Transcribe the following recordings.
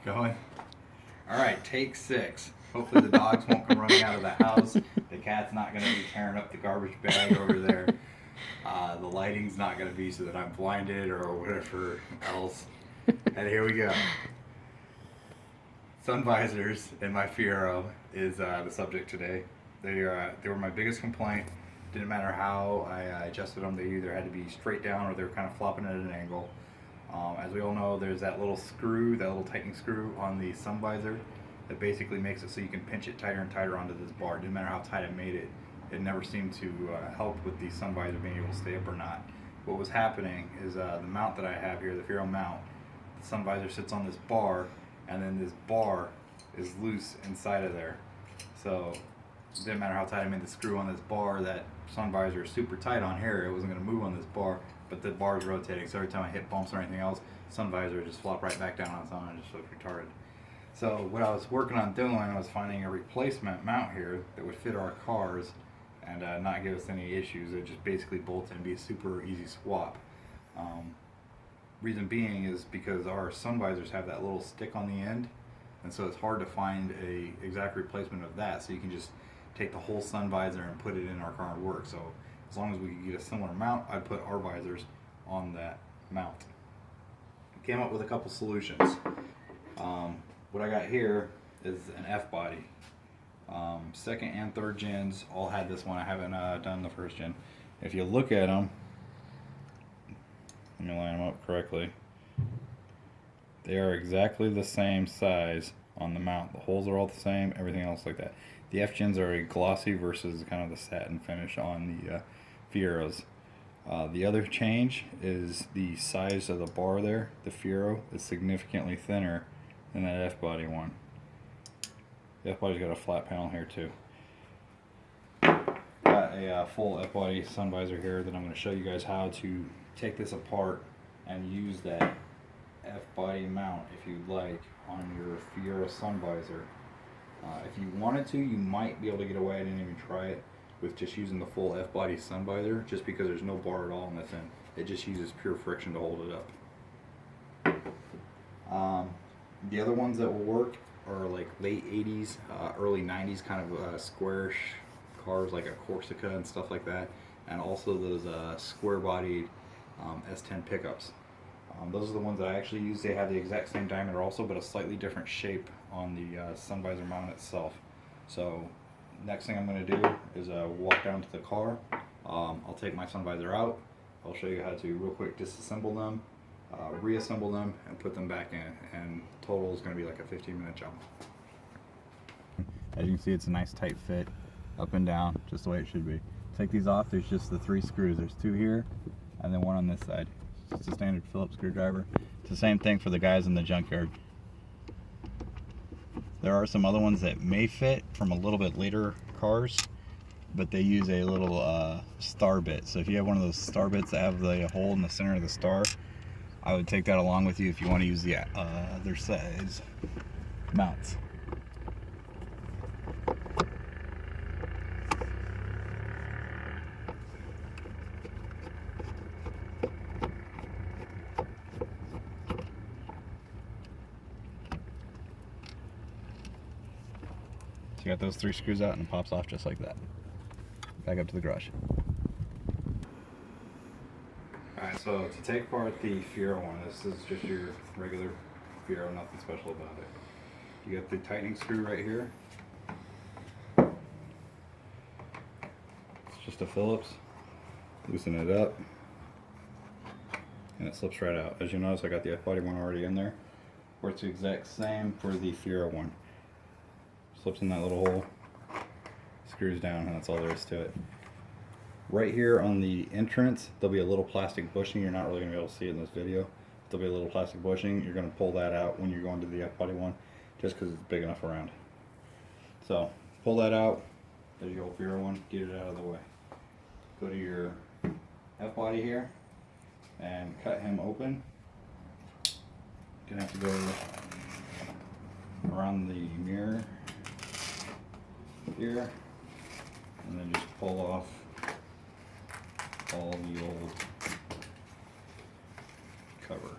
Going? Alright, take 6. Hopefully the dogs won't come running out of the house. The cat's not going to be tearing up the garbage bag over there. The lighting's not going to be so that I'm blinded or whatever else. And here we go. Sun visors in my Fiero is the subject today. They were my biggest complaint. Didn't matter how I adjusted them. They either had to be straight down or they were kind of flopping at an angle. As we all know, there's that little screw, that little tightening screw on the sun visor that basically makes it so you can pinch it tighter and tighter onto this bar. Didn't matter how tight I made it, it never seemed to help with the sun visor being able to stay up or not. What was happening is the mount that I have here, the Fiero mount, the sun visor sits on this bar, and then this bar is loose inside of there. So it didn't matter how tight I made the screw on this bar, that sun visor is super tight on here. It wasn't going to move on this bar, but the bar is rotating. So every time I hit bumps or anything else, sun visor would just flop right back down on its own and just look retarded. So what I was working on doing, I was finding a replacement mount here that would fit our cars and not give us any issues. It would just basically bolt and be a super easy swap. Reason being is because our sun visors have that little stick on the end, and so it's hard to find a exact replacement of that. So you can just take the whole sun visor and put it in our car and work. So as long as we could get a similar mount, I'd put our visors on that mount. Came up with a couple solutions. What I got here is an F body. Second and third gens all had this one. I haven't done the first gen. If you look at them, let me line them up correctly. They are exactly the same size on the mount. The holes are all the same, everything else like that. The F gens are a glossy versus kind of the satin finish on the Fieros. The other change is the size of the bar there. The Fiero is significantly thinner than that F body one. The F body's got a flat panel here too. Got a full F body sun visor here that I'm going to show you guys how to take this apart and use that F body mount if you'd like on your Fiero sun visor. If you wanted to, you might be able to get away. I didn't even try it with just using the full F body sun visor, just because there's no bar at all on this end. It just uses pure friction to hold it up. The other ones that will work are like late 80s, early 90s kind of squarish cars like a Corsica and stuff like that, and also those square bodied S10 pickups. Those are the ones that I actually use. They have the exact same diameter also, but a slightly different shape on the sun visor mount itself. So next thing I'm going to do is walk down to the car. I'll take my sun visor out. I'll show you how to real quick disassemble them, reassemble them, and put them back in. And total is going to be like a 15-minute job. As you can see, it's a nice tight fit, up and down, just the way it should be. Take these off. There's just the 3 screws. There's 2 here, and then 1 on this side. It's a standard Phillips screwdriver. It's the same thing for the guys in the junkyard. There are some other ones that may fit from a little bit later cars, but they use a little star bit. So if you have one of those star bits that have the hole in the center of the star, I would take that along with you if you want to use the other size mounts. So you got those 3 screws out and it pops off just like that. Back up to the garage. Alright, so to take apart the Fiero one, this is just your regular Fiero, nothing special about it. You got the tightening screw right here. It's just a Phillips. Loosen it up and it slips right out. As you notice, I got the F body one already in there. Works the exact same for the Fiero one. Slips in that little hole, screws down, and that's all there is to it. Right here on the entrance, there'll be a little plastic bushing. You're not really going to be able to see it in this video. There'll be a little plastic bushing. You're going to pull that out when you're going to the F-body one, just because it's big enough around. So, pull that out. There's your old Fiero one. Get it out of the way. Go to your F-body here, and cut him open. You're going to have to go around the mirror here, and then just pull off all the old cover.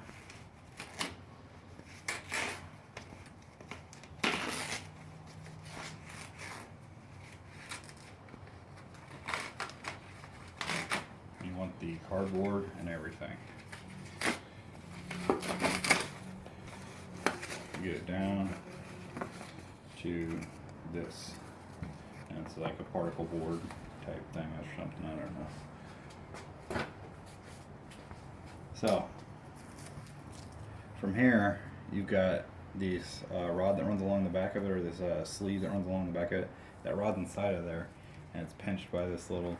board and everything. Get it down to this, and it's like a particle board type thing or something, I don't know. So from here you've got this rod that runs along the back of it, or this sleeve that runs along the back of it. That rod's inside of there, and it's pinched by this little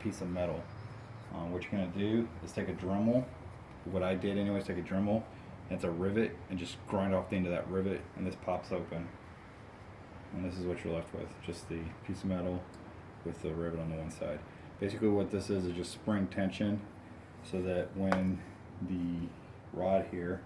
piece of metal. What you're going to do is take a Dremel. What I did anyway is take a Dremel, and it's a rivet, and just grind off the end of that rivet, and this pops open. And this is what you're left with, just the piece of metal with the rivet on the one side. Basically what this is just spring tension, so that when the rod here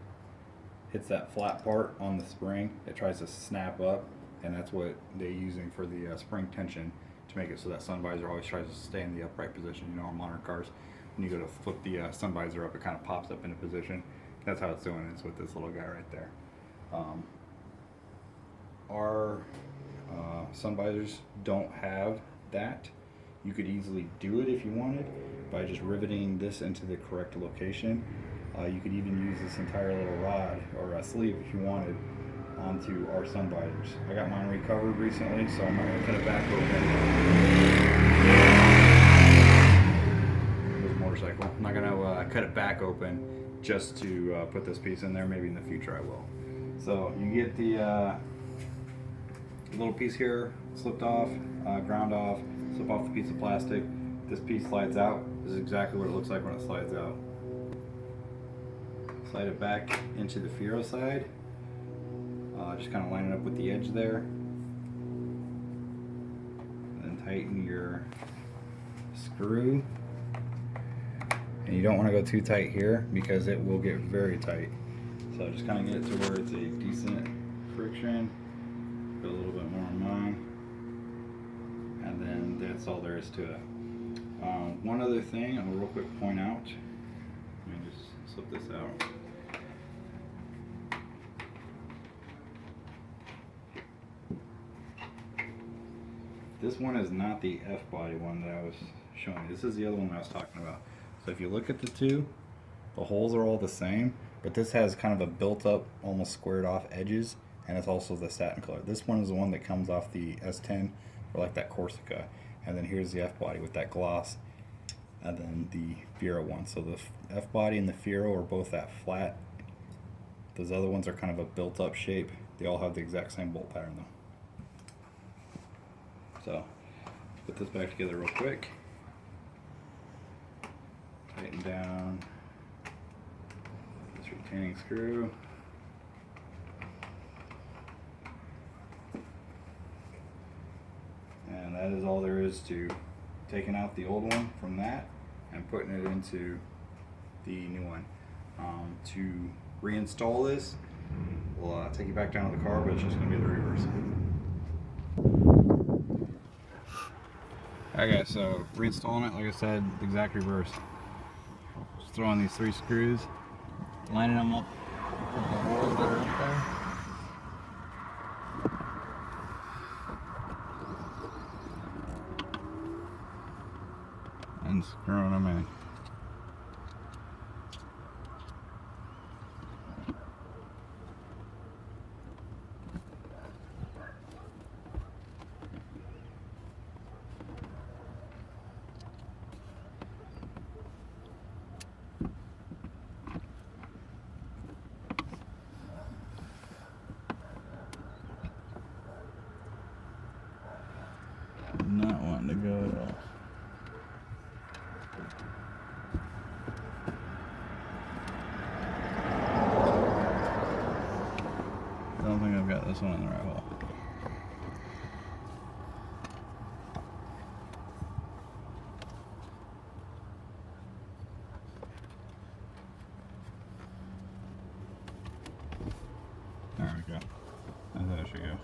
hits that flat part on the spring, it tries to snap up, and that's what they're using for the spring tension, to make it so that sun visor always tries to stay in the upright position. You know, on modern cars, when you go to flip the sun visor up, it kind of pops up into position. That's how it's doing. It's with this little guy right there. Our sun visors don't have that. You could easily do it if you wanted by just riveting this into the correct location. You could even use this entire little rod or a sleeve if you wanted onto our sun visors. I got mine recovered recently, so I'm not going to cut it back open. There's a motorcycle. I'm not going to cut it back open just to put this piece in there. Maybe in the future I will. So you get the little piece here slipped off, ground off, slip off the piece of plastic. This piece slides out. This is exactly what it looks like when it slides out. Slide it back into the Fiero side. Just kind of line it up with the edge there. And then tighten your screw. And you don't want to go too tight here because it will get very tight. So just kind of get it to where it's a decent friction. Put a little bit more on mine. And then that's all there is to it. One other thing I'll real quick point out. Let me just slip this out. This one is not the F-body one that I was showing you. This is the other one that I was talking about. So if you look at the two, the holes are all the same, but this has kind of a built up, almost squared off edges, and it's also the satin color. This one is the one that comes off the S10, or like that Corsica. And then here's the F-body with that gloss, and then the Fiero one. So the F-body and the Fiero are both that flat. Those other ones are kind of a built up shape. They all have the exact same bolt pattern though. So, put this back together real quick. Tighten down this retaining screw. And that is all there is to taking out the old one from that and putting it into the new one. To reinstall this, we'll take you back down to the car, but it's just going to be the reverse. Alright guys, so reinstalling it, like I said, exact reverse. Just throw on these 3 screws, lining them up with the holes that are up there. And screwing them in. Not wanting to go at all. I don't think I've got this one in the right hole. There we go. That's how it should go.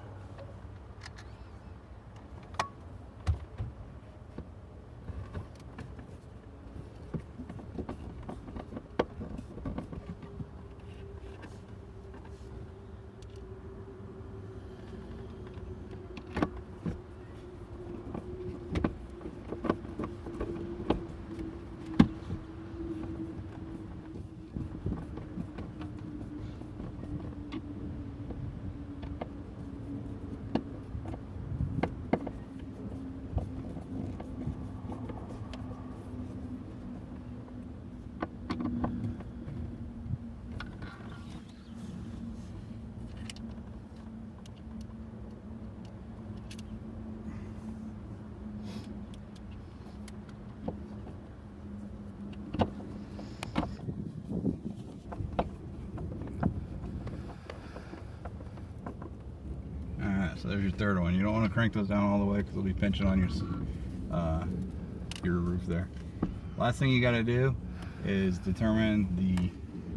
so there's your third one. You don't want to crank those down all the way because they'll be pinching on your roof there. Last thing you got to do is determine the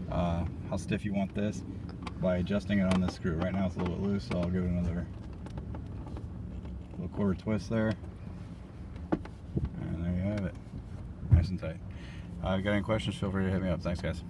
how stiff you want this by adjusting it on this screw. Right now it's a little bit loose, so I'll give it another little quarter twist there. And there you have it. Nice and tight. If you got any questions, feel free to hit me up. Thanks, guys.